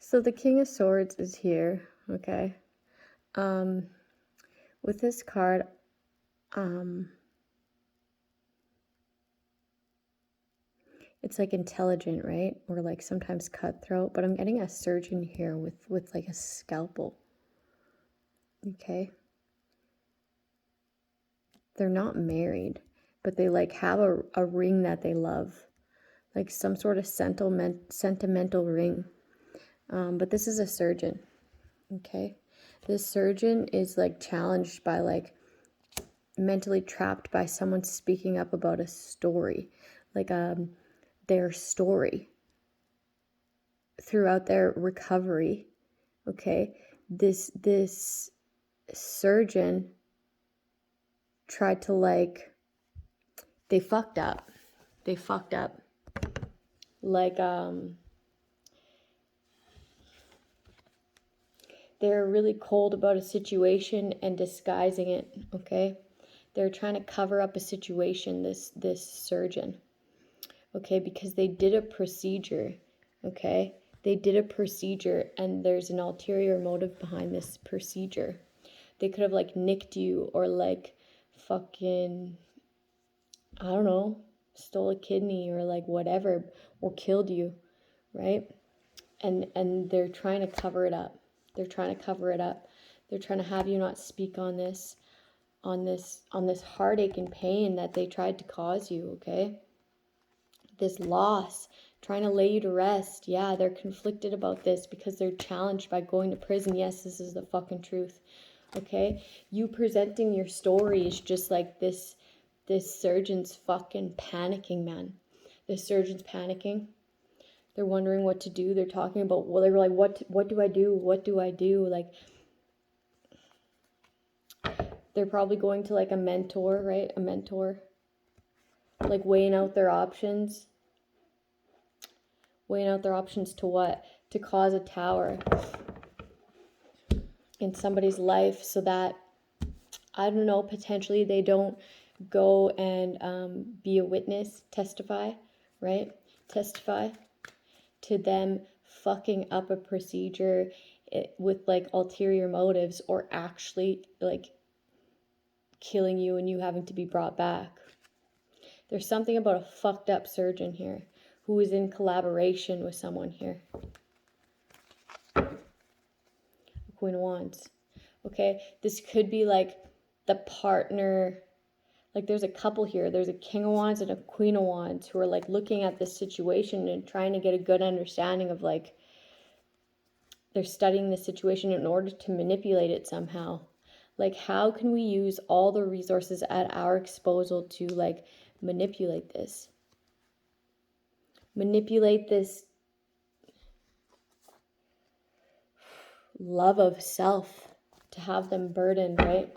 So the King of Swords is here, okay? With this card, it's like intelligent, right? Or like sometimes cutthroat, but I'm getting a surgeon here with like a scalpel, okay? They're not married, but they like have a ring that they love, like some sort of sentimental ring. But this is a surgeon, okay? This surgeon is like challenged by like mentally trapped by someone speaking up about a story, like their story throughout their recovery, okay? This surgeon tried to like, they fucked up. Like they're really cold about a situation and disguising it, okay? They're trying to cover up a situation, this surgeon, okay? Because they did a procedure, okay? They did a procedure and there's an ulterior motive behind this procedure. They could have like nicked you or like fucking, I don't know, stole a kidney or like whatever, or killed you, right? And they're trying to cover it up. They're trying to cover it up. They're trying to have you not speak on this heartache and pain that they tried to cause you, okay? This loss, trying to lay you to rest. Yeah, they're conflicted about this because they're challenged by going to prison. Yes, this is the fucking truth, okay? You presenting your story is just like this surgeon's fucking panicking, man. This surgeon's panicking. They're wondering what to do. They're talking about, well, they're like, what do I do? What do I do? Like, they're probably going to like a mentor, right? A mentor. Like weighing out their options. Weighing out their options to what? To cause a tower in somebody's life so that, I don't know, potentially they don't go and be a witness, testify, right? Testify to them fucking up a procedure with like ulterior motives, or actually like killing you and you having to be brought back. There's something about a fucked up surgeon here who is in collaboration with someone here. Queen of Wands. Okay, this could be like the partner. Like there's a couple here. There's a King of Wands and a Queen of Wands who are like looking at this situation and trying to get a good understanding of like, they're studying the situation in order to manipulate it somehow. Like, how can we use all the resources at our disposal to like manipulate this? Manipulate this love of self, to have them burdened, right?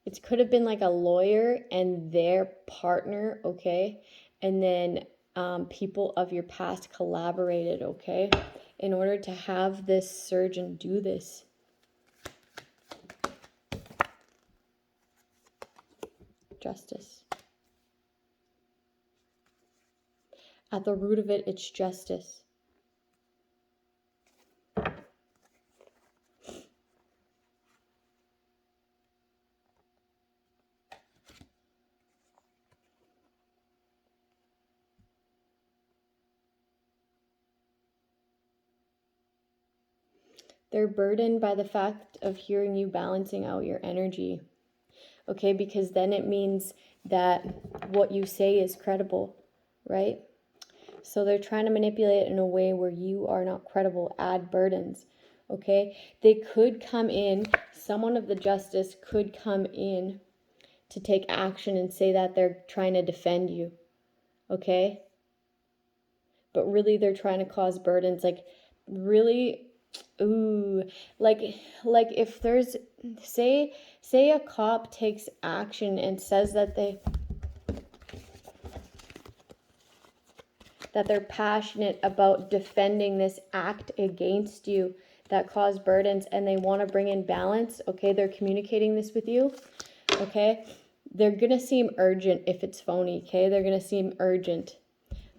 It could have been like a lawyer and their partner, okay? And then people of your past collaborated, okay? In order to have this surgeon do this. Justice. At the root of it, it's justice. They're burdened by the fact of hearing you balancing out your energy. Okay, because then it means that what you say is credible, right? So they're trying to manipulate it in a way where you are not credible, add burdens, okay? They could come in, someone of the justice could come in to take action and say that they're trying to defend you, okay? But really they're trying to cause burdens, like really, ooh, like if there's, say a cop takes action and says that that they're passionate about defending this act against you that caused burdens, and they want to bring in balance. Okay, they're communicating this with you. Okay, they're gonna seem urgent if it's phony. Okay, they're gonna seem urgent,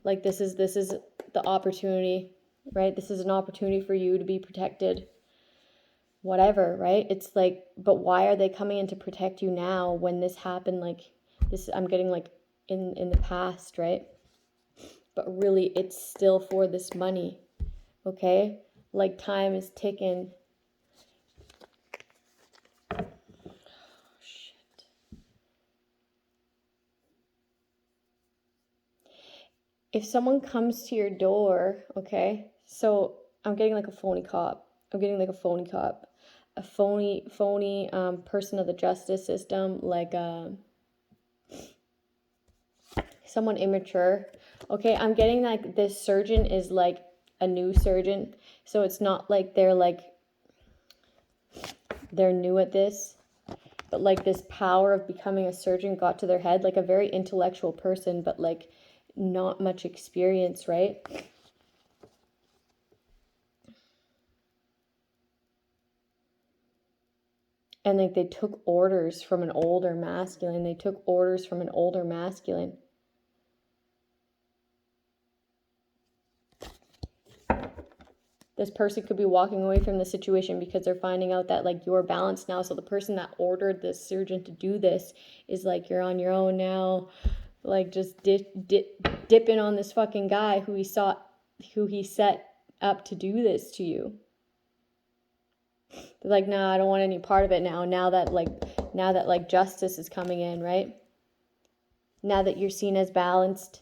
like this is the opportunity, right? This is an opportunity for you to be protected, whatever, right? It's like, but why are they coming in to protect you now when this happened? Like this, I'm getting like in the past, right? But really it's still for this money. Okay, like time is ticking. Oh, shit. If someone comes to your door, okay, so I'm getting like a phony cop. I'm getting like a phony cop, a phony person of the justice system, like someone immature. Okay, I'm getting like this surgeon is like a new surgeon, so it's not like they're new at this, but like this power of becoming a surgeon got to their head, like a very intellectual person, but like not much experience, right? And like they took orders from an older masculine. They took orders from an older masculine. This person could be walking away from the situation because they're finding out that like you're balanced now. So the person that ordered this surgeon to do this is like, you're on your own now. Like just dipping on this fucking guy who he set up to do this to you. They're like, nah, I don't want any part of it now. Now that justice is coming in, right? Now that you're seen as balanced.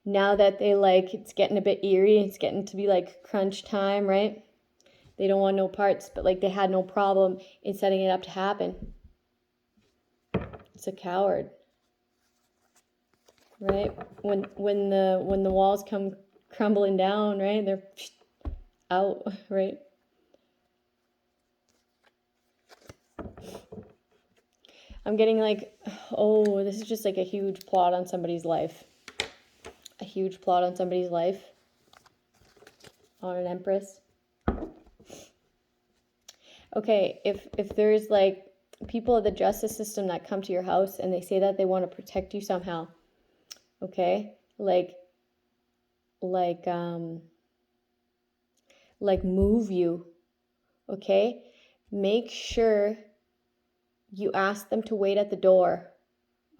Now that they like, it's getting a bit eerie. It's getting to be like crunch time, right? They don't want no parts, but like they had no problem in setting it up to happen. It's a coward, right? When the walls come crumbling down, right? They're out, right? I'm getting like, oh, this is just like a huge plot on somebody's life. A huge plot on somebody's life. On an Empress. Okay, if there's like people of the justice system that come to your house and they say that they want to protect you somehow, okay, like move you, okay, make sure you ask them to wait at the door,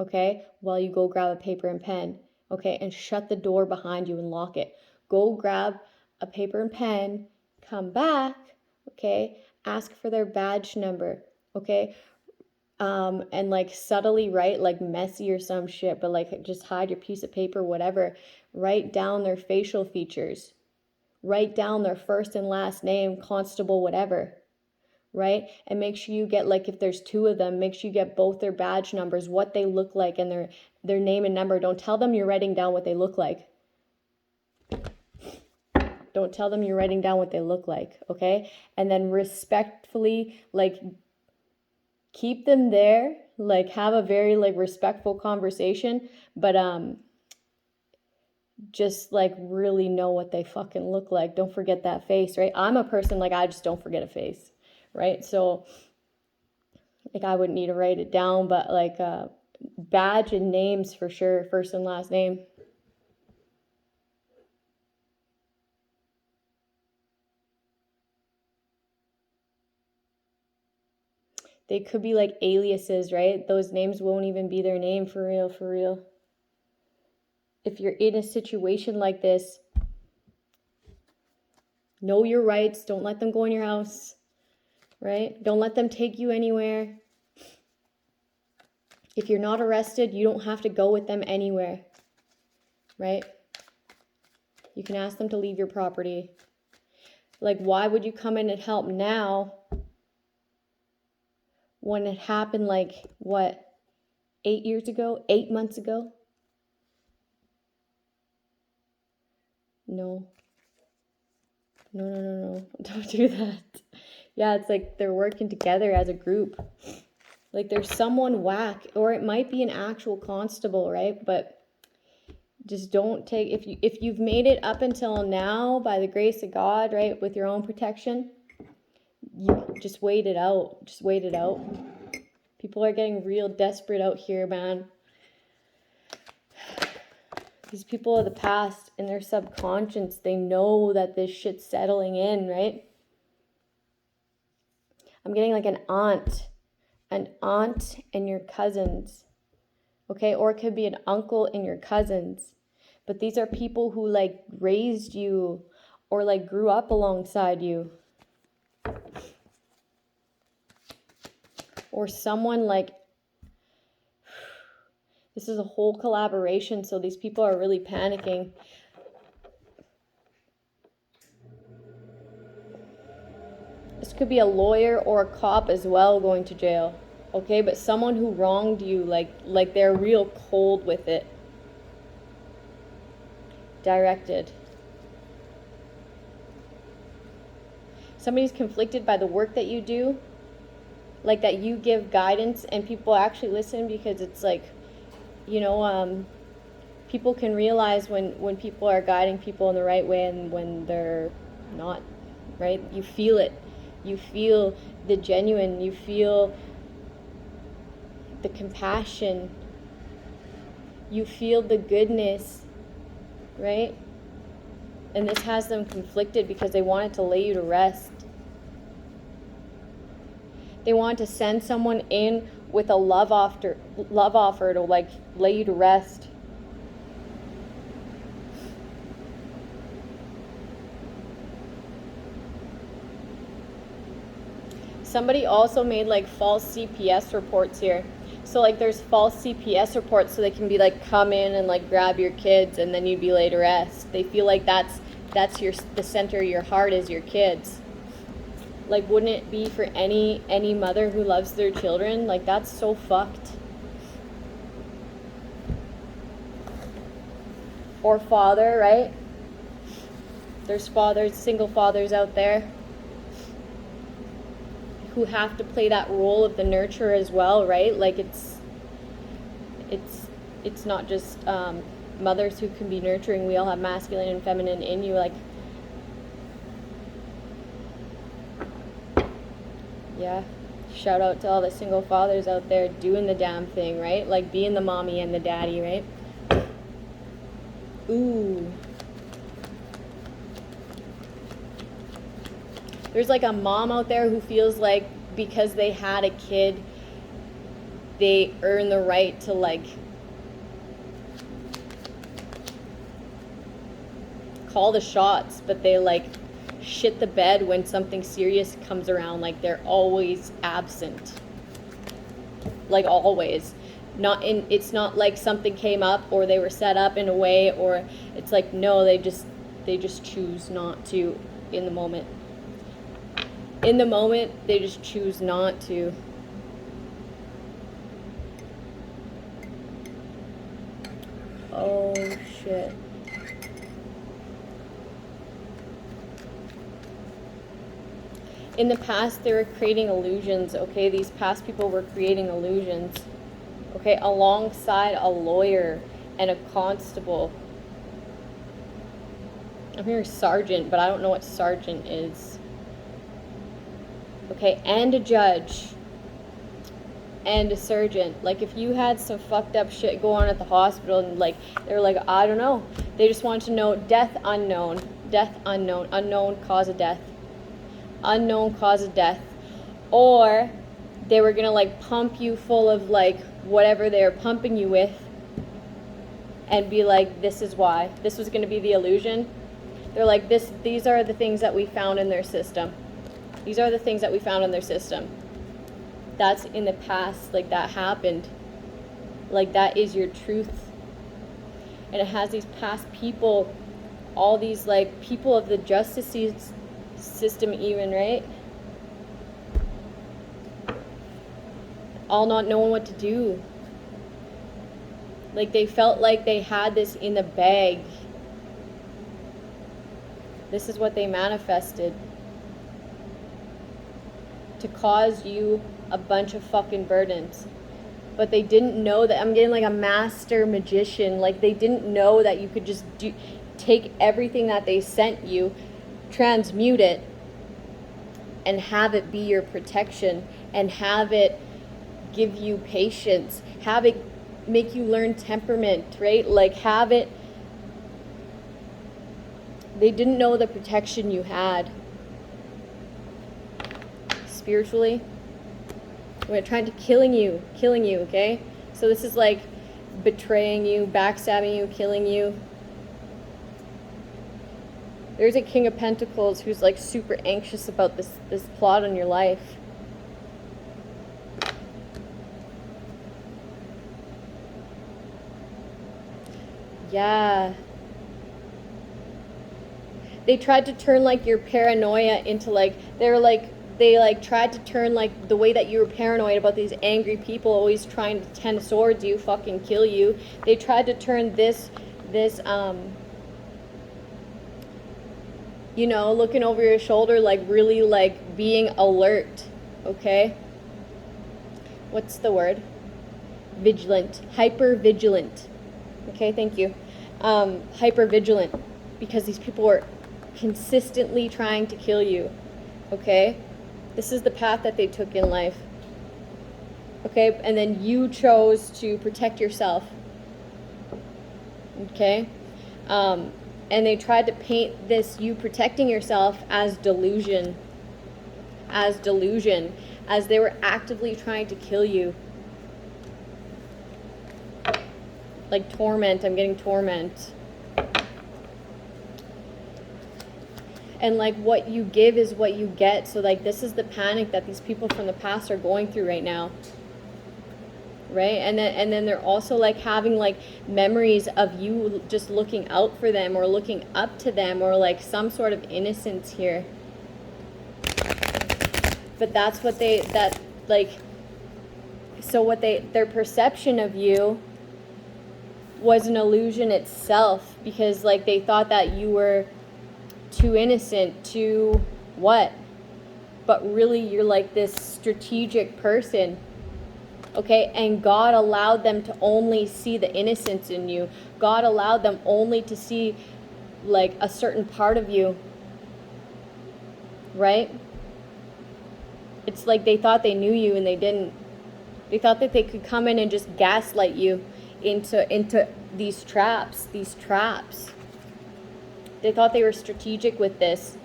okay, while you go grab a paper and pen, okay, and shut the door behind you and lock it. Go grab a paper and pen, come back, okay, ask for their badge number, okay, and like subtly write like messy or some shit, but like just hide your piece of paper, whatever. Write down their facial features. Write down their first and last name, constable, whatever, right? And make sure you get, like, if there's two of them, make sure you get both their badge numbers, what they look like, and their name and number. Don't tell them you're writing down what they look like. Don't tell them you're writing down what they look like, okay? And then respectfully, like, keep them there, like, have a very, like, respectful conversation, but, just, like, really know what they fucking look like. Don't forget that face, right? I'm a person, like, I just don't forget a face, right? So, like, I wouldn't need to write it down, but, like, badge and names for sure, first and last name. They could be like aliases, right? Those names won't even be their name, for real, for real. If you're in a situation like this, know your rights. Don't let them go in your house, right? Don't let them take you anywhere. If you're not arrested, you don't have to go with them anywhere, right? You can ask them to leave your property. Like, why would you come in and help now when it happened, like, what, 8 years ago, 8 months ago? No. No. Don't do that. Yeah, it's like they're working together as a group. Like, there's someone whack, or it might be an actual constable, right? But Just don't take, if you've made it up until now by the grace of God, right, with your own protection, you just wait it out. Just wait it out. People are getting real desperate out here, man. These people of the past, in their subconscious, they know that this shit's settling in, right? I'm getting like an aunt and your cousins, okay? Or it could be an uncle and your cousins. But these are people who like raised you or like grew up alongside you. Or someone like, this is a whole collaboration, so these people are really panicking. This could be a lawyer or a cop as well going to jail, okay? But someone who wronged you, like they're real cold with it. Directed. Somebody's conflicted by the work that you do, like that you give guidance and people actually listen, because it's like, you know, people can realize when people are guiding people in the right way and when they're not, right? You feel it. You feel the genuine. You feel the compassion. You feel the goodness, right? And this has them conflicted because they wanted to lay you to rest. They want to send someone in with a love offer to like lay you to rest. Somebody also made like false CPS reports here. So like there's false CPS reports so they can be like, come in and like grab your kids and then you'd be laid to rest. They feel like that's the center of your heart is your kids. Like, wouldn't it be for any mother who loves their children? Like, that's so fucked. Or father, right? There's fathers, single fathers out there who have to play that role of the nurturer as well, right? Like, it's not just mothers who can be nurturing. We all have masculine and feminine in you, like. Yeah, shout out to all the single fathers out there doing the damn thing, right? Like being the mommy and the daddy, right? Ooh. There's like a mom out there who feels like because they had a kid, they earn the right to like call the shots, but they like shit the bed when something serious comes around. Like they're always absent, like always. It's not like something came up or they were set up in a way, or it's like no, they just choose not to in the moment. They just choose not to. Oh shit. In the past, they were creating illusions, okay? These past people were creating illusions, okay? Alongside a lawyer and a constable. I'm hearing sergeant, but I don't know what sergeant is. Okay, and a judge. And a surgeon. Like, if you had some fucked up shit go on at the hospital and, like, they were like, I don't know. They just wanted to know death unknown. Death unknown. Unknown cause of death. Unknown cause of death. Or they were gonna like pump you full of like whatever they were pumping you with and be like, this is why. This was gonna be the illusion. They're like, these are the things that we found in their system. These are the things that we found in their system. That's in the past, like that happened. Like that is your truth. And it has these past people, all these like people of the justice system even, right? All not knowing what to do. Like they felt like they had this in the bag. This is what they manifested. To cause you a bunch of fucking burdens. but they didn't know that. I'm getting like a master magician. Like they didn't know that you could just take everything that they sent you, transmute it, and have it be your protection, and have it give you patience, have it make you learn temperament, right? Like have it. They didn't know the protection you had spiritually. We're trying to killing you, okay? So this is like betraying you, backstabbing you, killing you. There's a King of Pentacles who's like super anxious about this plot on your life. Yeah. They tried to turn like your paranoia into like, they tried to turn like the way that you were paranoid about these angry people always trying to 10 swords you, fucking kill you. They tried to turn this you know, looking over your shoulder, like really like being alert, okay? What's the word? Vigilant, hyper vigilant. Okay, thank you. Hyper vigilant, because these people were consistently trying to kill you, okay? This is the path that they took in life, okay? And then you chose to protect yourself, okay? And they tried to paint this you protecting yourself as delusion, as they were actively trying to kill you. Like torment, I'm getting torment. And like what you give is what you get. So like this is the panic that these people from the past are going through right now. Right? And then they're also like having like memories of you just looking out for them or looking up to them, or like some sort of innocence here. But that's what their perception of you was an illusion itself, because like they thought that you were too innocent, too what? But really you're like this strategic person. Okay, and God allowed them to only see the innocence in you. God allowed them only to see like a certain part of you. Right? It's like they thought they knew you and they didn't. They thought that they could come in and just gaslight you into these traps. They thought they were strategic with this.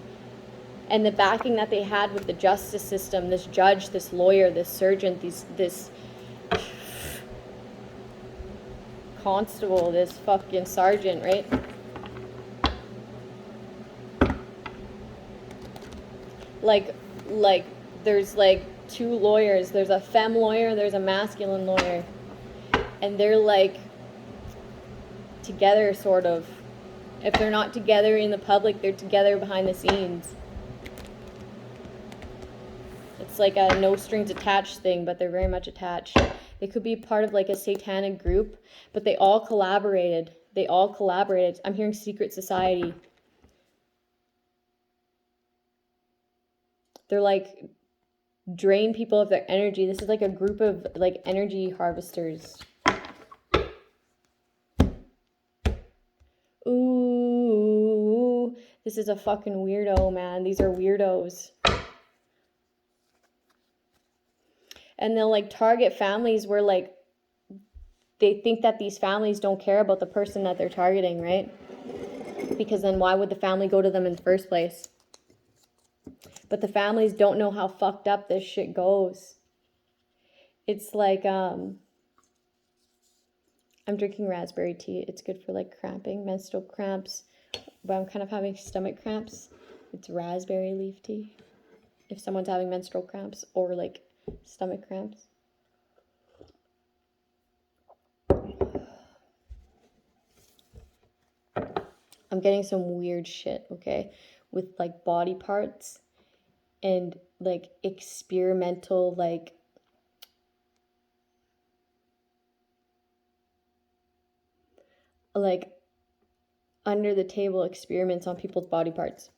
And the backing that they had with the justice system, this judge, this lawyer, this surgeon, this constable, this fucking sergeant, right? Like there's like two lawyers. There's a femme lawyer, there's a masculine lawyer. And they're like together, sort of. If they're not together in the public, they're together behind the scenes. It's like a no strings attached thing, but they're very much attached. They could be part of like a satanic group, but they all collaborated. I'm hearing secret society. They're like drain people of their energy. This is like a group of like energy harvesters. Ooh, this is a fucking weirdo, man. These are weirdos. And they'll like target families where like they think that these families don't care about the person that they're targeting, right? Because then why would the family go to them in the first place? But the families don't know how fucked up this shit goes. It's like, I'm drinking raspberry tea. It's good for like cramping, menstrual cramps. But I'm kind of having stomach cramps. It's raspberry leaf tea. If someone's having menstrual cramps or like stomach cramps. I'm getting some weird shit, okay? With like body parts and like experimental like under the table experiments on people's body parts.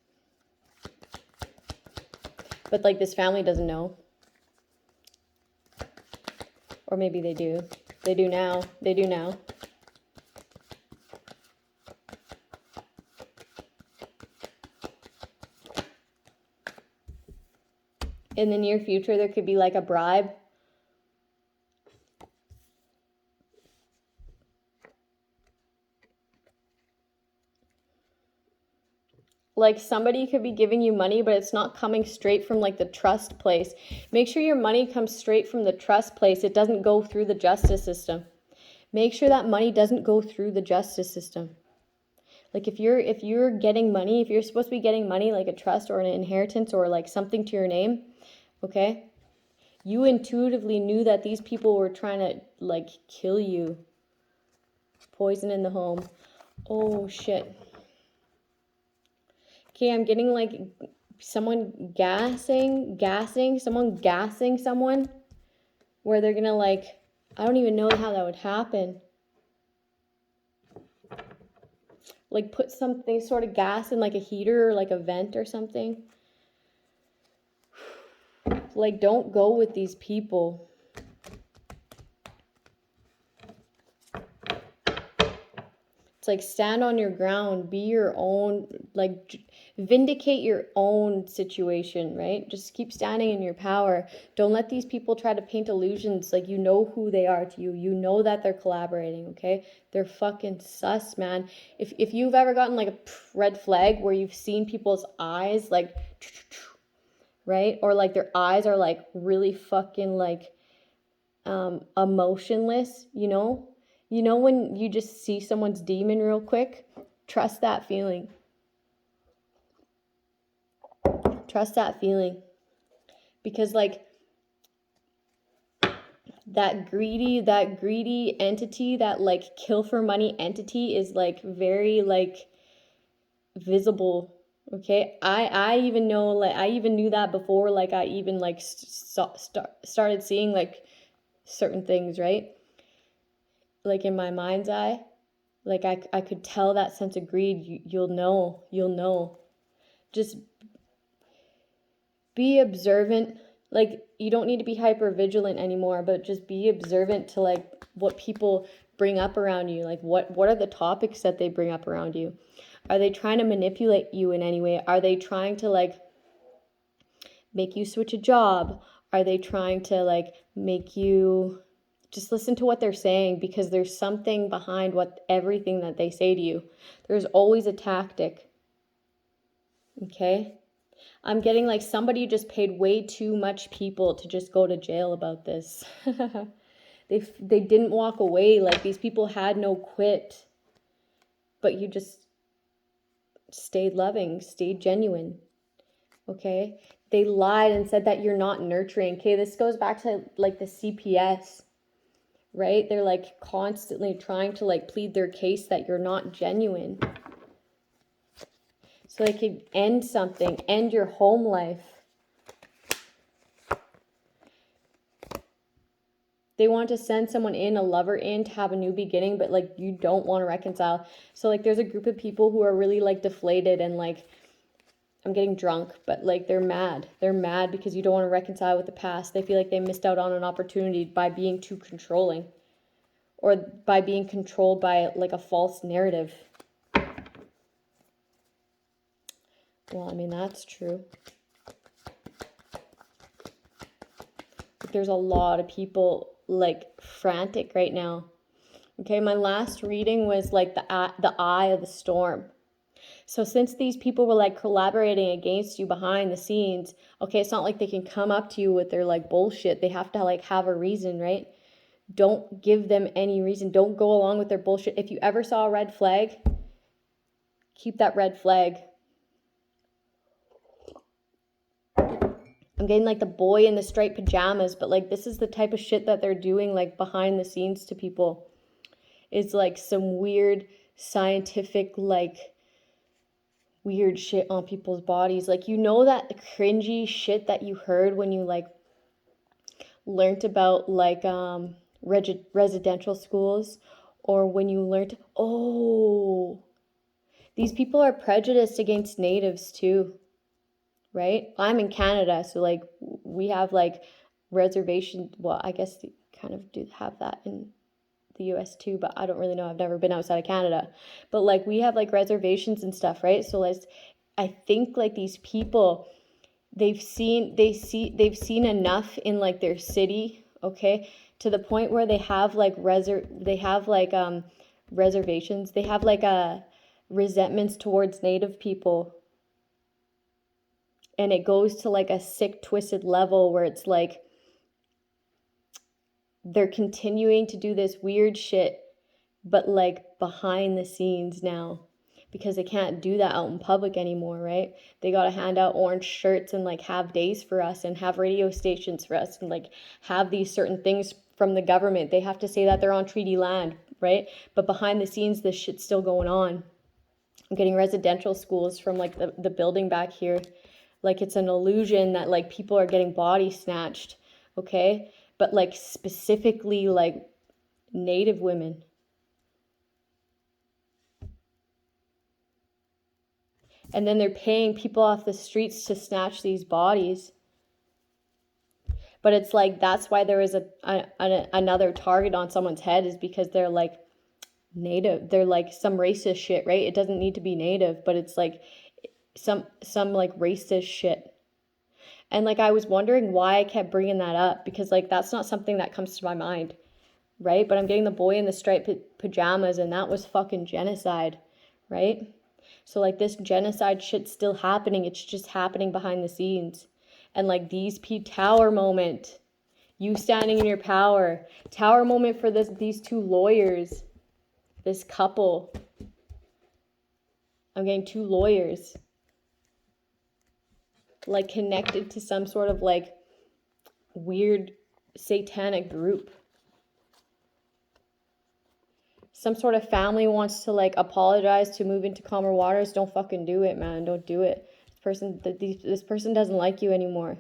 But like this family doesn't know. Or maybe they do. They do now. They do now. In the near future, there could be like a bribe. Like somebody could be giving you money, but it's not coming straight from like the trust place. Make sure your money comes straight from the trust place. It doesn't go through the justice system. Make sure that money doesn't go through the justice system. Like if you're getting money, if you're supposed to be getting money like a trust or an inheritance or like something to your name, okay? You intuitively knew that these people were trying to like kill you. Poison in the home. Oh shit. Okay, I'm getting like someone gassing someone where they're gonna like, I don't even know how that would happen. Like put something sort of gas in like a heater or like a vent or something. Like don't go with these people. It's like stand on your ground, be your own, like vindicate your own situation, right? Just keep standing in your power. Don't let these people try to paint illusions. Like you know who they are to you. You know that they're collaborating, okay? They're fucking sus, man. If you've ever gotten like a red flag where you've seen people's eyes like, right? Or like their eyes are like really fucking like emotionless, you know? You know when you just see someone's demon real quick? Trust that feeling. Trust that feeling. Because like that greedy entity, that like kill for money entity is like very like visible. Okay, I even know, like I even knew that before, like I even like started seeing like certain things, right? Like in my mind's eye, like I could tell that sense of greed. You'll know. Just be observant. Like you don't need to be hyper vigilant anymore, but just be observant to like what people bring up around you. Like what are the topics that they bring up around you? Are they trying to manipulate you in any way? Are they trying to like make you switch a job? Are they trying to like make you just listen to what they're saying, because there's something behind everything that they say to you. There's always a tactic. Okay? I'm getting like somebody just paid way too much people to just go to jail about this. They didn't walk away. Like these people had no quit. But you just stayed loving, stayed genuine. Okay? They lied and said that you're not nurturing. Okay, this goes back to like the CPS. Right? They're like constantly trying to like plead their case that you're not genuine. So they could end something, end your home life. They want to send someone in, a lover in, to have a new beginning, but like you don't want to reconcile. So like there's a group of people who are really like deflated and like, I'm getting drunk, but like they're mad. They're mad because you don't want to reconcile with the past. They feel like they missed out on an opportunity by being too controlling. Or by being controlled by like a false narrative. Well, I mean, that's true. But there's a lot of people like frantic right now. Okay, my last reading was like the eye of the storm. So since these people were like collaborating against you behind the scenes, okay, it's not like they can come up to you with their like bullshit. They have to like have a reason, right? Don't give them any reason. Don't go along with their bullshit. If you ever saw a red flag, keep that red flag. I'm getting like the boy in the striped pajamas, but like this is the type of shit that they're doing like behind the scenes to people. It's like some weird scientific like weird shit on people's bodies. Like you know that cringy shit that you heard when you like learned about like residential schools, or when you learned, oh, these people are prejudiced against natives too, right? I'm in Canada, so like we have like reservation, well, I guess kind of do have that in the US too, but I don't really know. I've never been outside of Canada. But like we have like reservations and stuff, right? So I think like these people, they've seen enough in like their city, okay, to the point where they have like reservations. They have like resentments towards Native people. And it goes to like a sick, twisted level where it's like they're continuing to do this weird shit, but like behind the scenes now, because they can't do that out in public anymore, right? They got to hand out orange shirts and like have days for us and have radio stations for us and like have these certain things from the government. They have to say that they're on treaty land, right? But behind the scenes, this shit's still going on. I'm getting residential schools from like the building back here. Like it's an illusion that like people are getting body snatched, okay? But like specifically like Native women. And then they're paying people off the streets to snatch these bodies. But it's like, that's why there is another target on someone's head, is because they're like Native. They're like some racist shit, right? It doesn't need to be Native, but it's like some like racist shit. And like I was wondering why I kept bringing that up, because like that's not something that comes to my mind, right? But I'm getting the boy in the striped pajamas, and that was fucking genocide, right? So like this genocide shit's still happening. It's just happening behind the scenes. And like these tower moment, you standing in your power, tower moment for these two lawyers, this couple. I'm getting two lawyers, like connected to some sort of like weird satanic group. Some sort of family wants to like apologize to move into calmer waters. Don't fucking do it, man. Don't do it. This person doesn't like you anymore.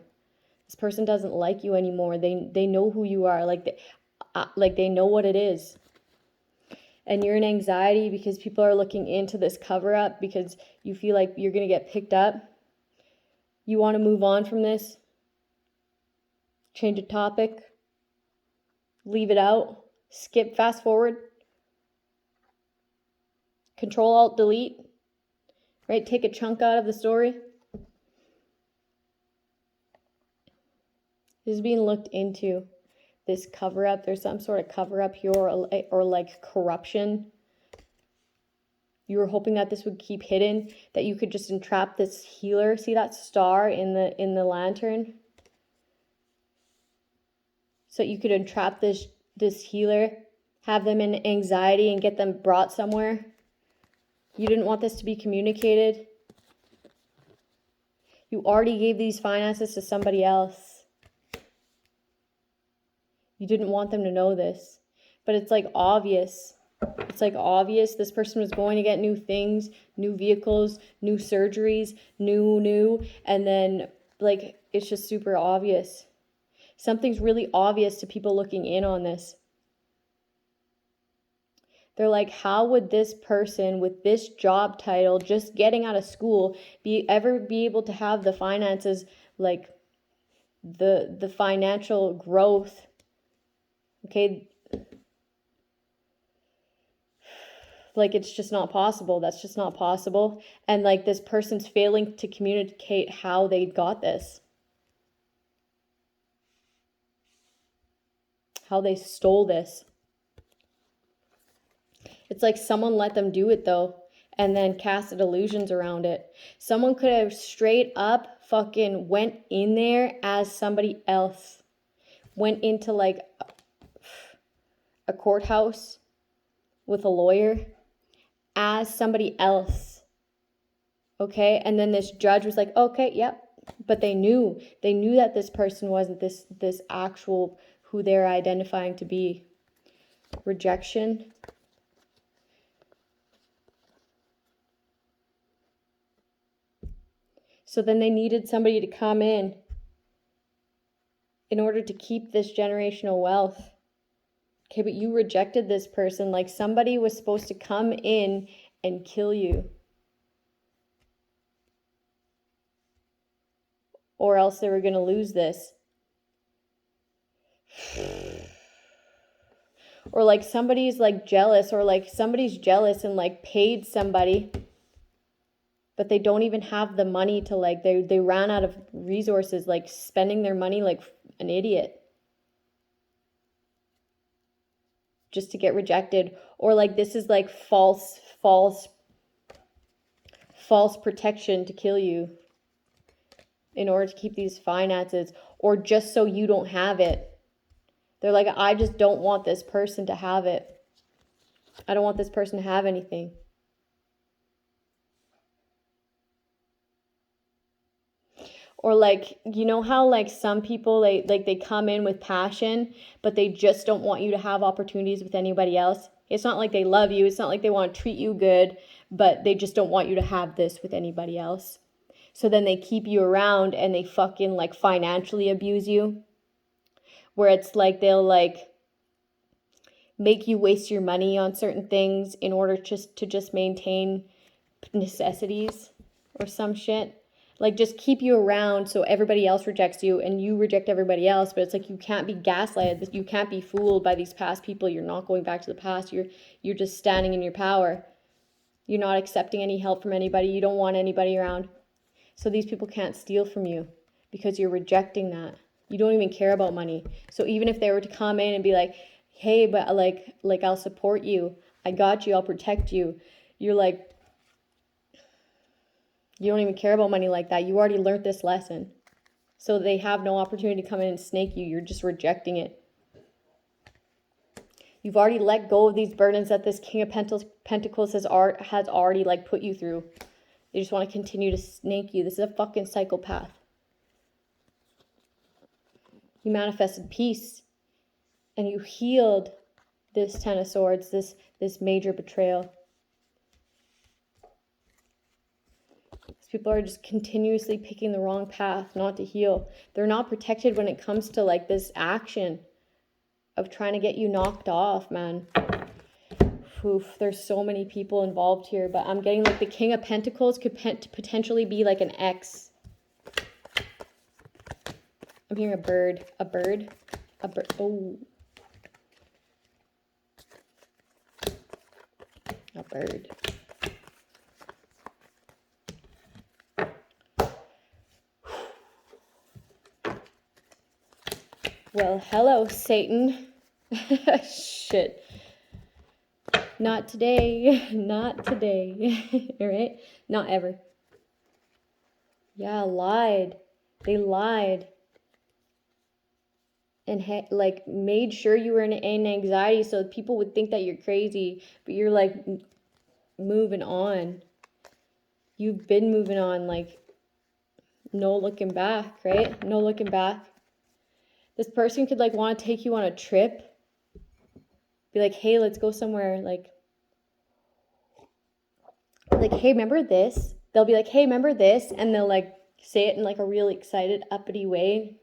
This person doesn't like you anymore. They know who you are. Like they know what it is. And you're in anxiety because people are looking into this cover up, because you feel like you're gonna get picked up. You want to move on from this. Change a topic. Leave it out. Skip, fast forward. Control, Alt, delete, right? Take a chunk out of the story. This is being looked into, this cover up. There's some sort of cover up here, or like corruption. You were hoping that this would keep hidden, that you could just entrap this healer. See that star in the lantern? So you could entrap this healer, have them in anxiety and get them brought somewhere. You didn't want this to be communicated. You already gave these finances to somebody else. You didn't want them to know this. But it's like obvious. It's like obvious this person was going to get new things, new vehicles, new surgeries, new. And then like it's just super obvious. Something's really obvious to people looking in on this. They're like, how would this person with this job title, just getting out of school, ever be able to have the finances, like the financial growth? Okay. Like, it's just not possible. That's just not possible. And like this person's failing to communicate how they got this. How they stole this. It's like someone let them do it though, and then casted illusions around it. Someone could have straight up fucking went in there as somebody else. Went into like a courthouse with a lawyer as somebody else. Okay? And then this judge was like, okay, yep. But they knew that this person wasn't this actual who they're identifying to be. Rejection. So then they needed somebody to come in order to keep this generational wealth. Okay, but you rejected this person. Like somebody was supposed to come in and kill you. Or else they were going to lose this. Or like somebody's like jealous, or like somebody's jealous and like paid somebody, but they don't even have the money to like, they ran out of resources, like spending their money like an idiot just to get rejected. Or like this is like false protection to kill you in order to keep these finances, or just so you don't have it. They're like, I just don't want this person to have it. I don't want this person to have anything. Or like, you know how like some people, they come in with passion, but they just don't want you to have opportunities with anybody else. It's not like they love you. It's not like they want to treat you good, but they just don't want you to have this with anybody else. So then they keep you around and they fucking like financially abuse you. Where it's like they'll like make you waste your money on certain things in order to just maintain necessities or some shit. Like just keep you around so everybody else rejects you and you reject everybody else. But it's like you can't be gaslighted. You can't be fooled by these past people. You're not going back to the past. You're just standing in your power. You're not accepting any help from anybody. You don't want anybody around. So these people can't steal from you because you're rejecting that. You don't even care about money. So even if they were to come in and be like, hey, but like I'll support you. I got you. I'll protect you. You're like, you don't even care about money like that. You already learned this lesson. So they have no opportunity to come in and snake you. You're just rejecting it. You've already let go of these burdens that this King of Pentacles has already like put you through. They just want to continue to snake you. This is a fucking psychopath. You manifested peace. And you healed this Ten of Swords, this major betrayal. These people are just continuously picking the wrong path, not to heal. They're not protected when it comes to like this action of trying to get you knocked off, man. Oof, there's so many people involved here, but I'm getting like the King of Pentacles could potentially be like an ex. I'm hearing a bird. Oh. A bird. Well, hello, Satan. Shit. Not today. Not today. All right? Not ever. Yeah, lied. They lied. And like made sure you were in anxiety so people would think that you're crazy, but you're like moving on. You've been moving on, like no looking back, right? No looking back. This person could like want to take you on a trip. Be like, hey, let's go somewhere. Like, hey, remember this? They'll be like, hey, remember this? And they'll like say it in like a really excited, uppity way.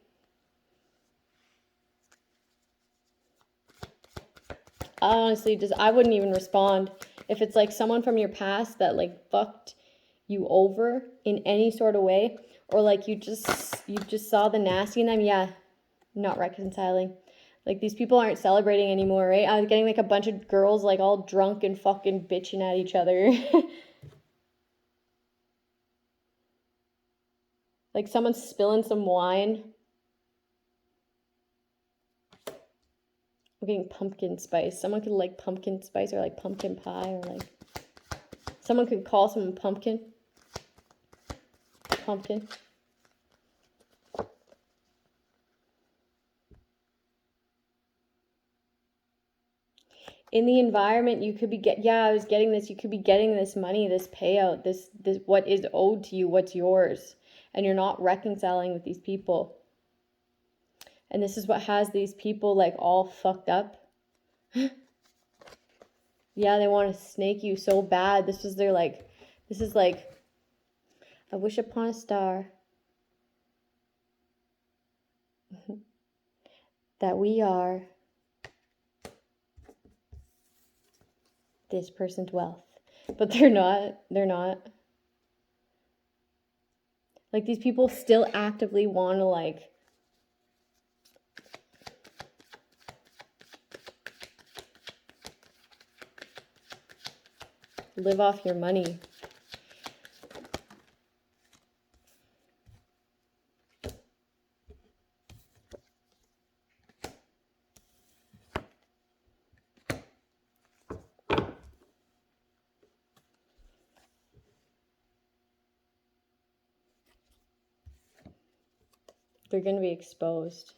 Honestly, I wouldn't even respond. If it's like someone from your past that like fucked you over in any sort of way, or like you just saw the nasty in them, yeah, not reconciling. Like these people aren't celebrating anymore, right? I was getting like a bunch of girls like all drunk and fucking bitching at each other. Like someone's spilling some wine. I'm getting pumpkin spice. Someone could like pumpkin spice or like pumpkin pie, or like someone could call someone pumpkin. Pumpkin. In the environment, you could be I was getting this. You could be getting this money, this payout, this what is owed to you, what's yours, and you're not reconciling with these people. And this is what has these people like all fucked up. Yeah, they want to snake you so bad. This is like a wish upon a star. That we are this person's wealth. But they're not. Like these people still actively want to like Live off your money. They're going to be exposed.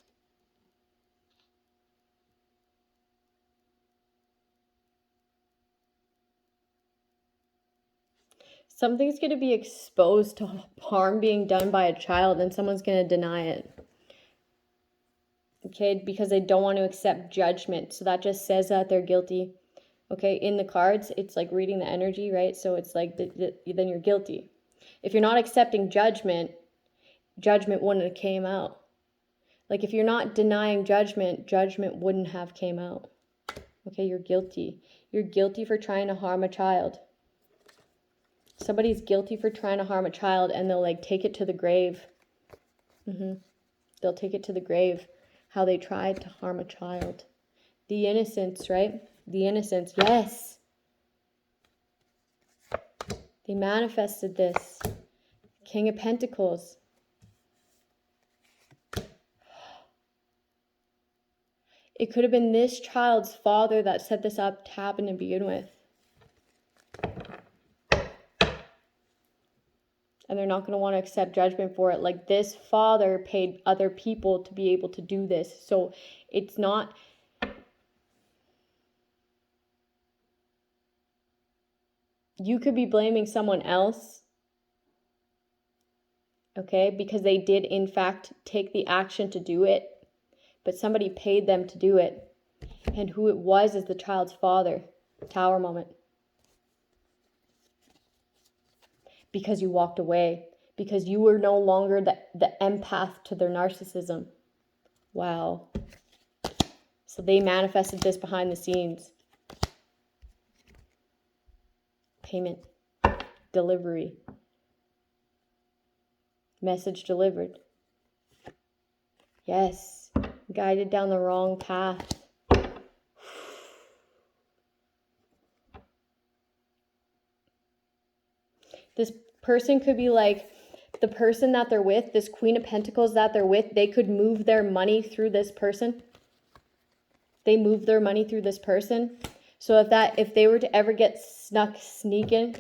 Something's going to be exposed to harm being done by a child, and someone's going to deny it. Okay, because they don't want to accept judgment. So that just says that they're guilty. Okay, in the cards, it's like reading the energy, right? So it's like, then you're guilty. If you're not accepting judgment, judgment wouldn't have came out. Like if you're not denying judgment, judgment wouldn't have came out. Okay, you're guilty. You're guilty for trying to harm a child. Somebody's guilty for trying to harm a child, and they'll like take it to the grave. They'll take it to the grave, how they tried to harm a child. The innocence, right? The innocence, yes. They manifested this. King of Pentacles. It could have been this child's father that set this up to happen to begin with. And they're not going to want to accept judgment for it. Like this father paid other people to be able to do this. So it's not... You could be blaming someone else. Okay? Because they did in fact take the action to do it. But somebody paid them to do it. And who it was is the child's father. Tower moment. Because you walked away. Because you were no longer the empath to their narcissism. Wow. So they manifested this behind the scenes. Payment. Delivery. Message delivered. Yes. Guided down the wrong path. This person could be like, the person that they're with, this Queen of Pentacles that they're with, they could move their money through this person. They move their money through this person. So if they were to ever get caught sneaking,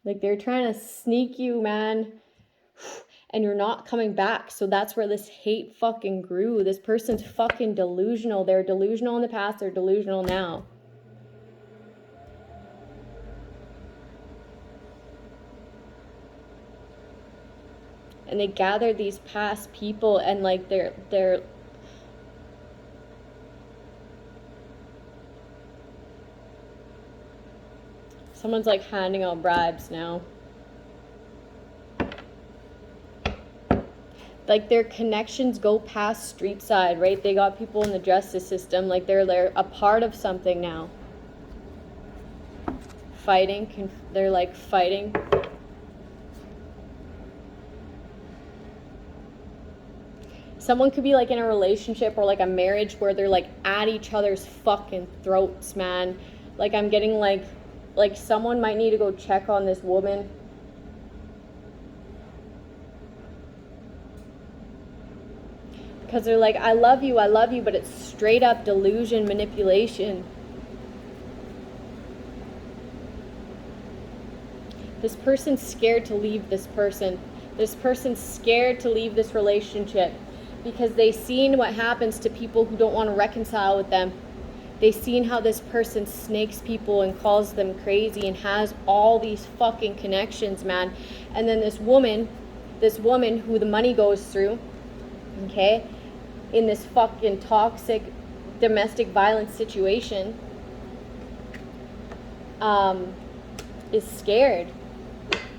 like they're trying to sneak you, man, and you're not coming back. So that's where this hate fucking grew. This person's fucking delusional. They're delusional in the past. They're delusional now. And they gathered these past people and like they're someone's like handing out bribes now. Like their connections go past street side, right? They got people in the justice system. Like they're a part of something now. Fighting, they're like fighting. Someone could be like in a relationship or like a marriage where they're like at each other's fucking throats, man. Like I'm getting like someone might need to go check on this woman. Because they're like, I love you, but it's straight up delusion, manipulation. This person's scared to leave this person. This person's scared to leave this relationship because they've seen what happens to people who don't want to reconcile with them. They've seen how this person snakes people and calls them crazy and has all these fucking connections, man. And then this woman who the money goes through, okay, in this fucking toxic domestic violence situation, is scared.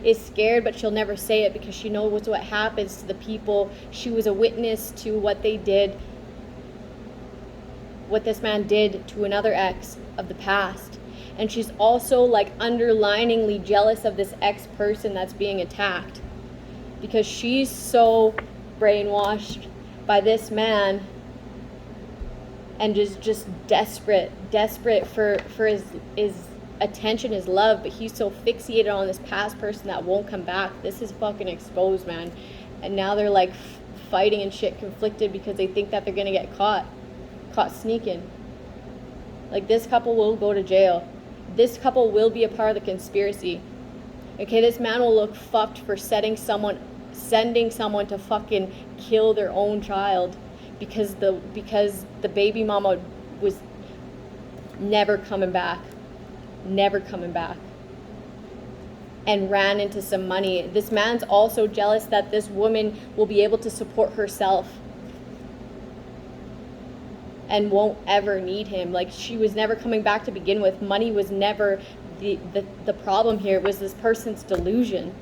Is scared, but she'll never say it because she knows what happens to the people. She was a witness to what they did, what this man did to another ex of the past. And she's also like underliningly jealous of this ex person that's being attacked because she's so brainwashed by this man and just desperate for his attention, his love, but he's so fixated on this past person that won't come back. This is fucking exposed, man. And now they're like fighting and shit, conflicted because they think that they're gonna get caught sneaking. Like, this couple will go to jail. This couple will be a part of the conspiracy. Okay, this man will look fucked for sending someone to fucking kill their own child because the baby mama was never coming back, and ran into some money. This man's also jealous that this woman will be able to support herself and won't ever need him. Like, she was never coming back to begin with. Money was never the problem here. It was this person's delusion,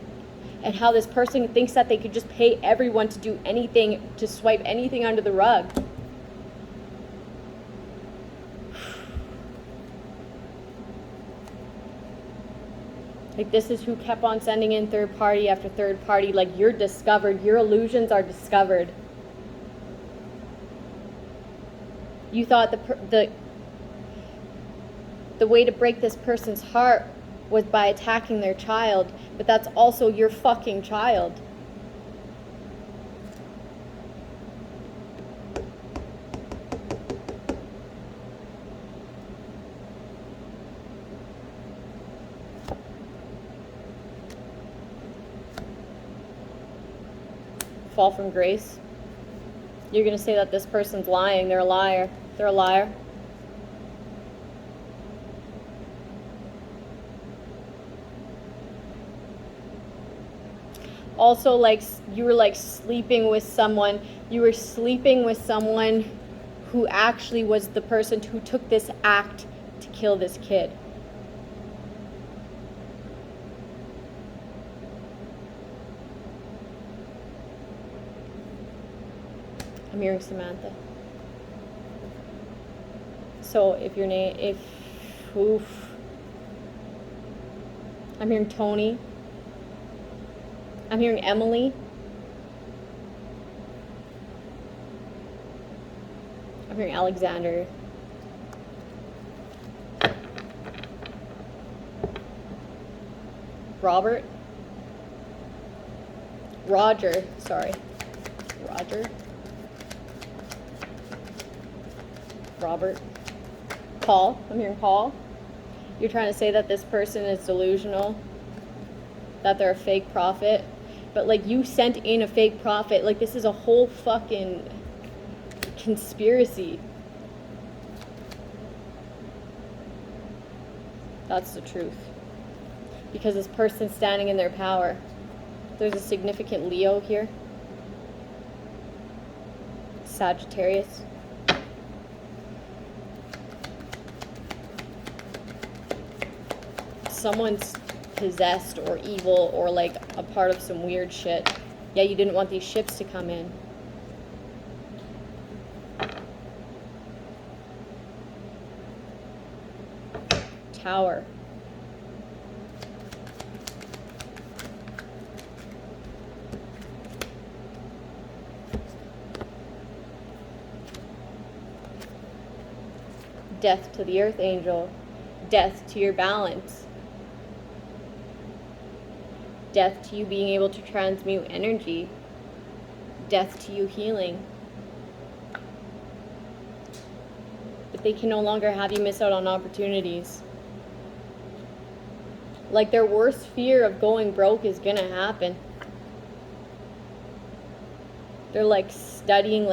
and how this person thinks that they could just pay everyone to do anything, to swipe anything under the rug. Like, this is who kept on sending in third party after third party. Like, you're discovered. Your illusions are discovered. You thought the way to break this person's heart was by attacking their child, but that's also your fucking child. Fall from grace. You're going to say that this person's lying. They're a liar. They're a liar. Also, like, you were like sleeping with someone. You were sleeping with someone who actually was the person who took this act to kill this kid. I'm hearing Samantha. So if your name, I'm hearing Tony. I'm hearing Emily. I'm hearing Alexander. Roger. Robert. Paul. I'm hearing Paul. You're trying to say that this person is delusional, that they're a fake prophet, but like, you sent in a fake prophet. Like, this is a whole fucking conspiracy. That's the truth. Because this person's standing in their power. There's a significant Leo here. Sagittarius. Someone's possessed or evil or like a part of some weird shit. Yeah, you didn't want these ships to come in. Tower. Death to the earth angel. Death to your balance. Death to you being able to transmute energy. Death to you healing. But they can no longer have you miss out on opportunities. Like, their worst fear of going broke is gonna happen. They're like studying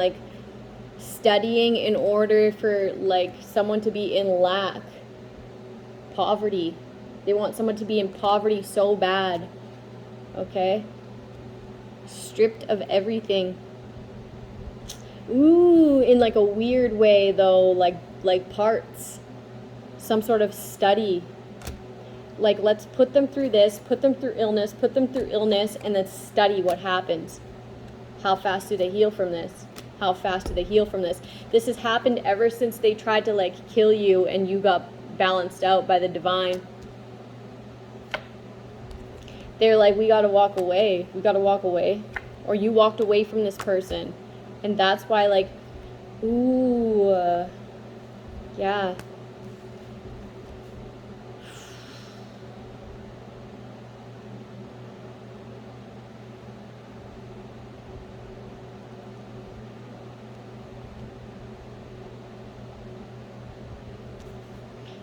in order for like someone to be in lack. Poverty. They want someone to be in poverty so bad. Okay? Stripped of everything. Ooh, in like a weird way though, like parts. Some sort of study. Like, let's put them through this, put them through illness, and then study what happens. How fast do they heal from this? How fast do they heal from this? This has happened ever since they tried to like kill you and you got balanced out by the divine. They're like, we gotta walk away. We gotta walk away. Or you walked away from this person. And that's why, like, ooh, Yeah.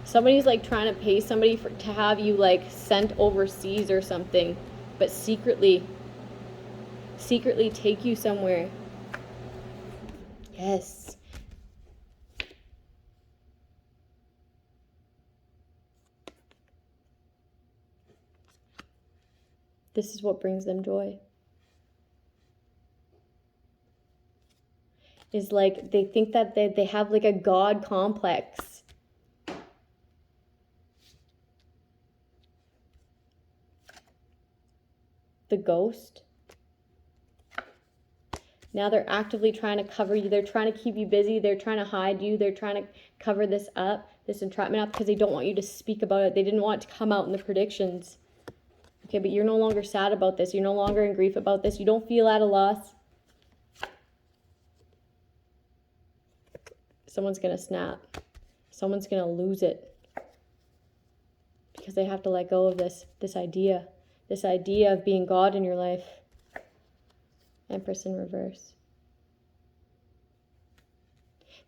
Somebody's like trying to pay somebody to have you like sent overseas or something, but secretly take you somewhere. Yes. This is what brings them joy. Is like they think that they have like a god complex. The ghost. Now they're actively trying to cover you. They're trying to keep you busy. They're trying to hide you. They're trying to cover this up, this entrapment up, because they don't want you to speak about it. They didn't want it to come out in the predictions. Okay, but you're no longer sad about this. You're no longer in grief about this. You don't feel at a loss. Someone's going to snap. Someone's going to lose it. Because they have to let go of this idea. This idea of being God in your life. Empress in reverse.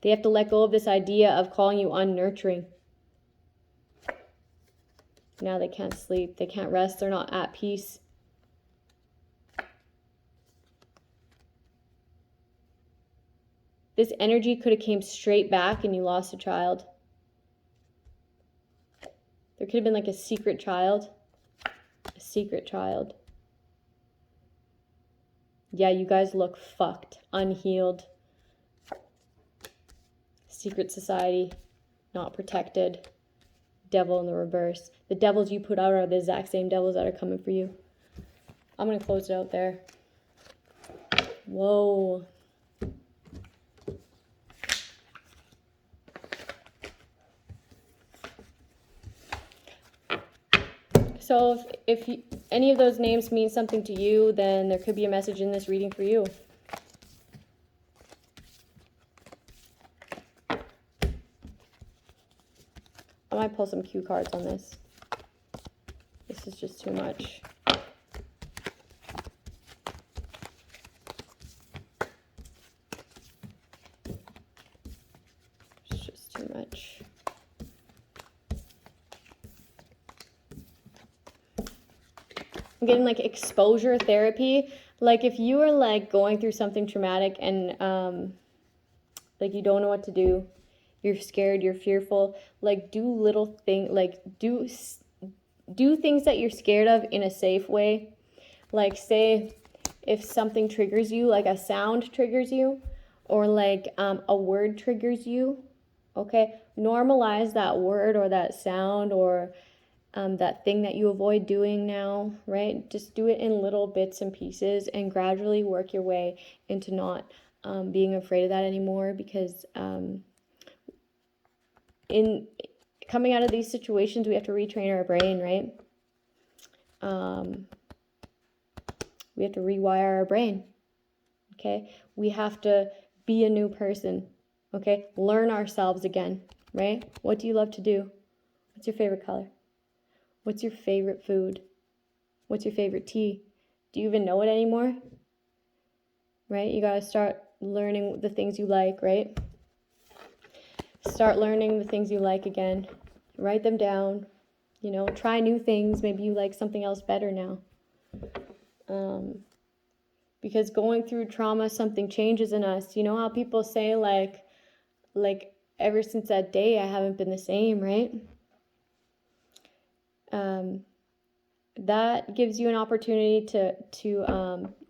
They have to let go of this idea of calling you unnurturing. Now they can't sleep. They can't rest. They're not at peace. This energy could have came straight back and you lost a child. There could have been like a secret child. A secret child. Yeah, you guys look fucked. Unhealed. Secret society. Not protected. Devil in the reverse. The devils you put out are the exact same devils that are coming for you. I'm going to close it out there. Whoa. So if any of those names mean something to you, then there could be a message in this reading for you. I might pull some cue cards on this. This is just too much. It's just too much. I'm getting like exposure therapy. Like if you are like going through something traumatic and like you don't know what to do, you're scared, you're fearful, like do little things, like do things that you're scared of in a safe way. Like say if something triggers you, like a sound triggers you, or like a word triggers you, okay, normalize that word or that sound or that thing that you avoid doing now, right? Just do it in little bits and pieces and gradually work your way into not being afraid of that anymore, because in coming out of these situations, we have to retrain our brain, right? We have to rewire our brain, okay? We have to be a new person, okay? Learn ourselves again, right? What do you love to do? What's your favorite color? What's your favorite food? What's your favorite tea? Do you even know it anymore? Right? You got to start learning the things you like, right? Start learning the things you like again. Write them down. You know, try new things. Maybe you like something else better now. Because going through trauma, something changes in us. You know how people say like ever since that day, I haven't been the same, right? That gives you an opportunity to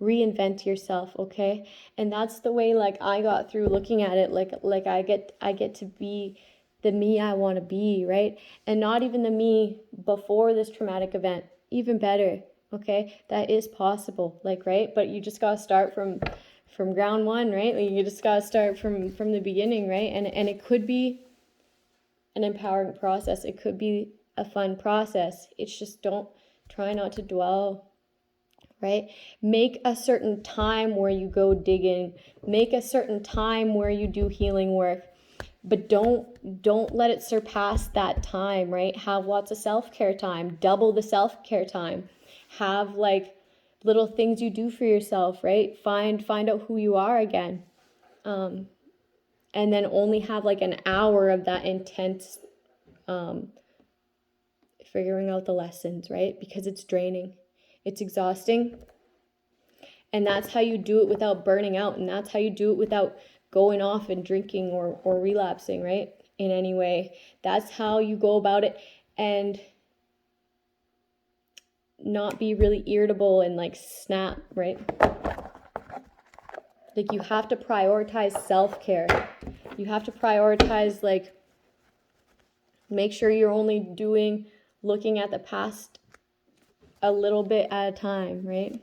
reinvent yourself, okay? And that's the way like I got through looking at it, like I get to be the me I want to be, right? And not even the me before this traumatic event, even better, okay? That is possible, like, right? But you just got to start from ground one, right? Like, you just got to start from the beginning, right? And it could be an empowering process. It could be a fun process. It's just try not to dwell, right? Make a certain time where you go digging. Make a certain time where you do healing work. But don't let it surpass that time, right? Have lots of self-care time, double the self-care time. Have like little things you do for yourself, right? Find out who you are again. And then only have like an hour of that intense figuring out the lessons, right? Because it's draining. It's exhausting. And that's how you do it without burning out. And that's how you do it without going off and drinking or relapsing, right? In any way. That's how you go about it and not be really irritable and like snap, right? Like you have to prioritize self-care. You have to prioritize like, make sure you're only looking at the past a little bit at a time, right?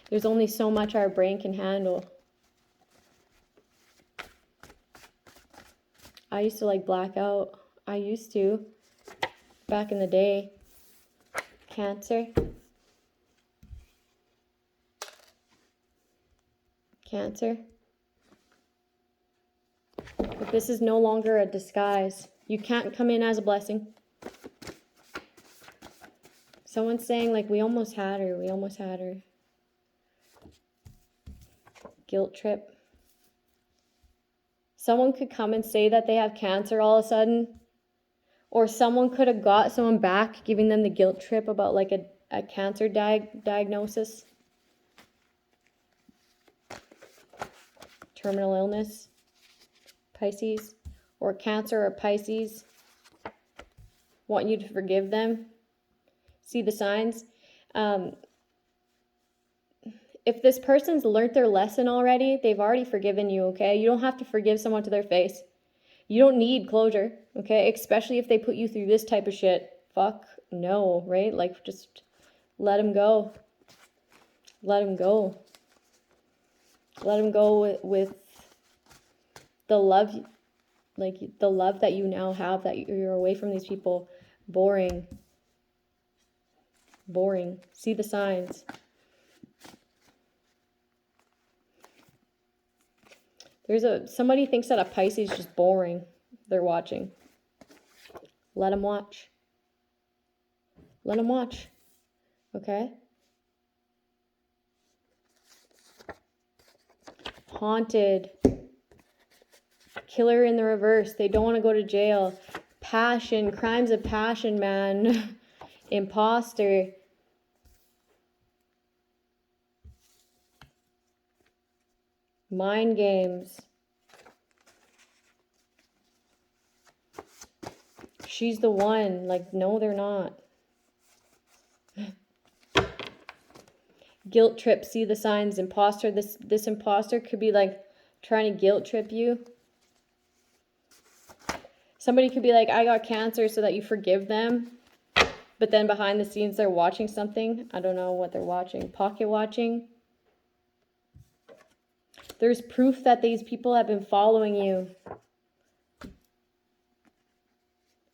There's only so much our brain can handle. I used to like black out. I used to back in the day. Cancer. But this is no longer a disguise. You can't come in as a blessing. Someone's saying like, we almost had her. Guilt trip. Someone could come and say that they have cancer all of a sudden. Or someone could have got someone back, giving them the guilt trip about like a cancer diagnosis. Terminal illness. Pisces. Or Cancer or Pisces. Want you to forgive them. See the signs. If this person's learned their lesson already, they've already forgiven you, okay? You don't have to forgive someone to their face. You don't need closure, okay? Especially if they put you through this type of shit. Fuck no, right? Like, just let them go. Let them go. Let them go with the love, like the love that you now have, that you're away from these people. Boring. See the signs. Somebody thinks that a Pisces is just boring. They're watching. Let them watch. Let them watch. Okay? Haunted. Killer in the reverse. They don't want to go to jail. Passion. Crimes of passion, man. Imposter. Mind games. She's the one. Like, no, they're not. Guilt trip. See the signs. Imposter. This imposter could be like trying to guilt trip you. Somebody could be like, I got cancer, so that you forgive them. But then behind the scenes, they're watching something. I don't know what they're watching. Pocket watching. There's proof that these people have been following you.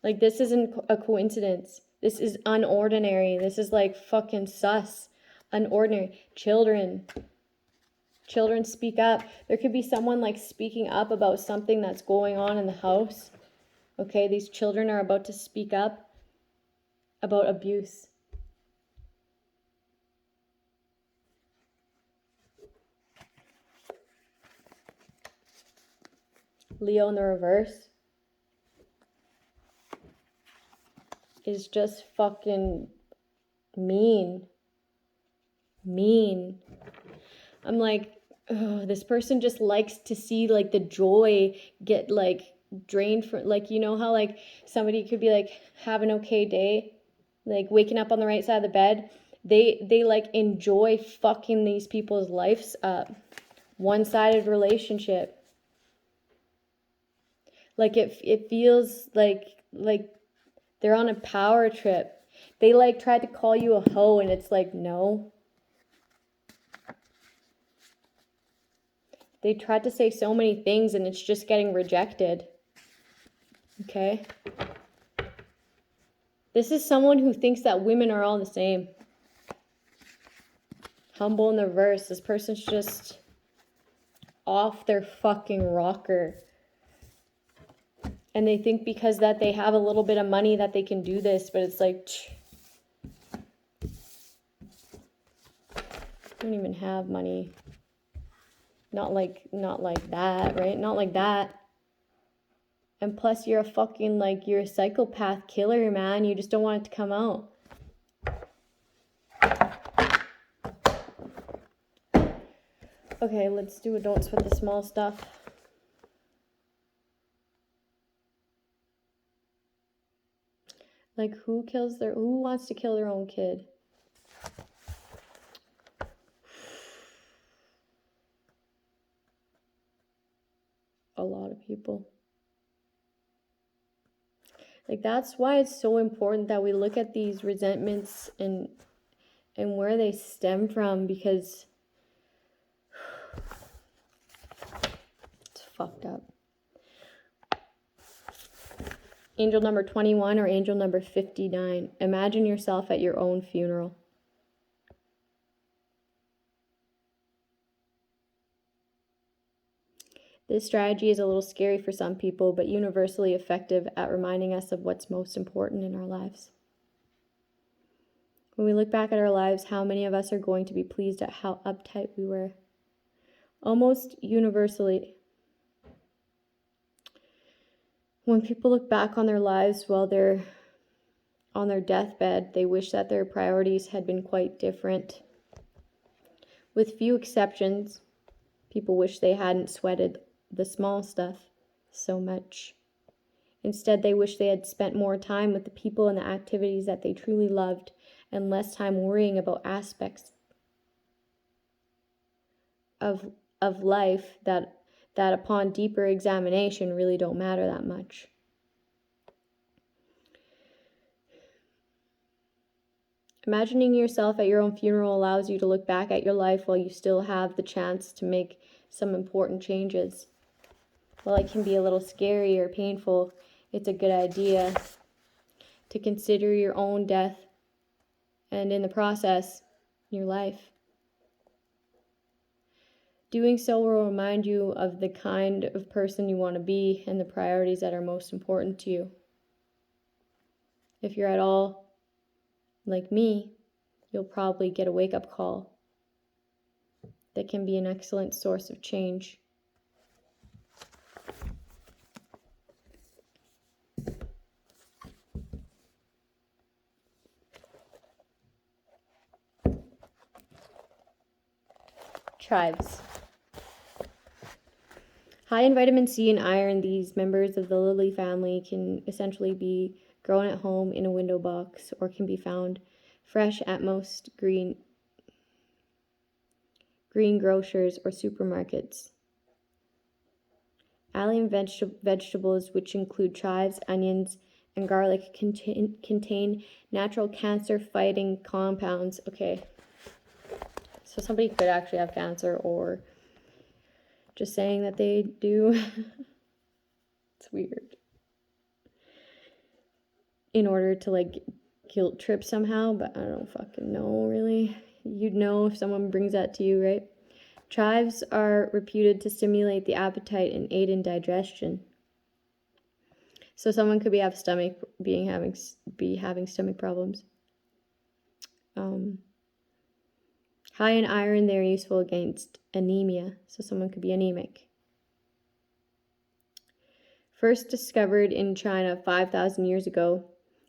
Like, this isn't a coincidence. This is unordinary. This is like fucking sus. Unordinary. Children speak up. There could be someone like speaking up about something that's going on in the house. Okay, these children are about to speak up about abuse. Leo in the reverse is just fucking mean. I'm like, oh, this person just likes to see like the joy get like drained from, like, you know how like somebody could be like, have an okay day, like waking up on the right side of the bed. They like enjoy fucking these people's lives up. One-sided relationship. Like it feels like they're on a power trip. They like tried to call you a hoe and it's like, no. They tried to say so many things and it's just getting rejected. Okay? This is someone who thinks that women are all the same. Humble in the reverse. This person's just off their fucking rocker. And they think because that they have a little bit of money that they can do this, but it's like, don't even have money. Not like that, right? Not like that. And plus you're a fucking, like, you're a psychopath killer, man. You just don't want it to come out. Okay, let's do a don't sweat the small stuff. Like, who wants to kill their own kid? A lot of people. Like, that's why it's so important that we look at these resentments and where they stem from, because it's fucked up. Angel number 21 or angel number 59. Imagine yourself at your own funeral. This strategy is a little scary for some people, but universally effective at reminding us of what's most important in our lives. When we look back at our lives, how many of us are going to be pleased at how uptight we were? Almost universally, when people look back on their lives while they're on their deathbed, they wish that their priorities had been quite different. With few exceptions, people wish they hadn't sweated the small stuff so much. Instead, they wish they had spent more time with the people and the activities that they truly loved, and less time worrying about aspects of life that upon deeper examination really don't matter that much. Imagining yourself at your own funeral allows you to look back at your life while you still have the chance to make some important changes. While it can be a little scary or painful, it's a good idea to consider your own death and, in the process, your life. Doing so will remind you of the kind of person you want to be and the priorities that are most important to you. If you're at all like me, you'll probably get a wake-up call that can be an excellent source of change. Tribes. High in vitamin C and iron, these members of the lily family can essentially be grown at home in a window box or can be found fresh at most green grocers or supermarkets. Allium vegetables, which include chives, onions, and garlic, contain natural cancer-fighting compounds. Okay. So somebody could actually have cancer, or just saying that they do. It's weird. In order to, like, guilt trip somehow, but I don't fucking know, really. You'd know if someone brings that to you, right? Chives are reputed to stimulate the appetite and aid in digestion. So someone could be having stomach problems. High in iron, they're useful against anemia, so someone could be anemic. First discovered in China 5,000 years ago,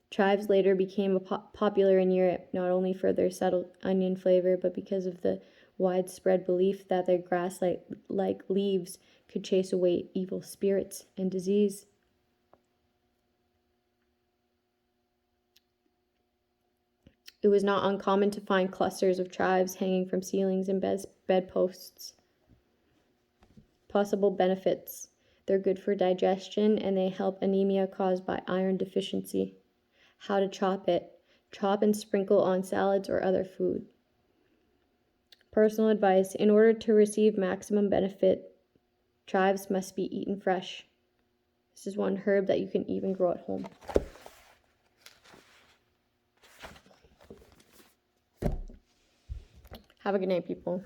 chives later became popular in Europe, not only for their subtle onion flavor, but because of the widespread belief that their grass-like leaves could chase away evil spirits and disease. It was not uncommon to find clusters of chives hanging from ceilings and bedposts. Possible benefits. They're good for digestion and they help anemia caused by iron deficiency. How to chop it. Chop and sprinkle on salads or other food. Personal advice. In order to receive maximum benefit, chives must be eaten fresh. This is one herb that you can even grow at home. Have a good night, people.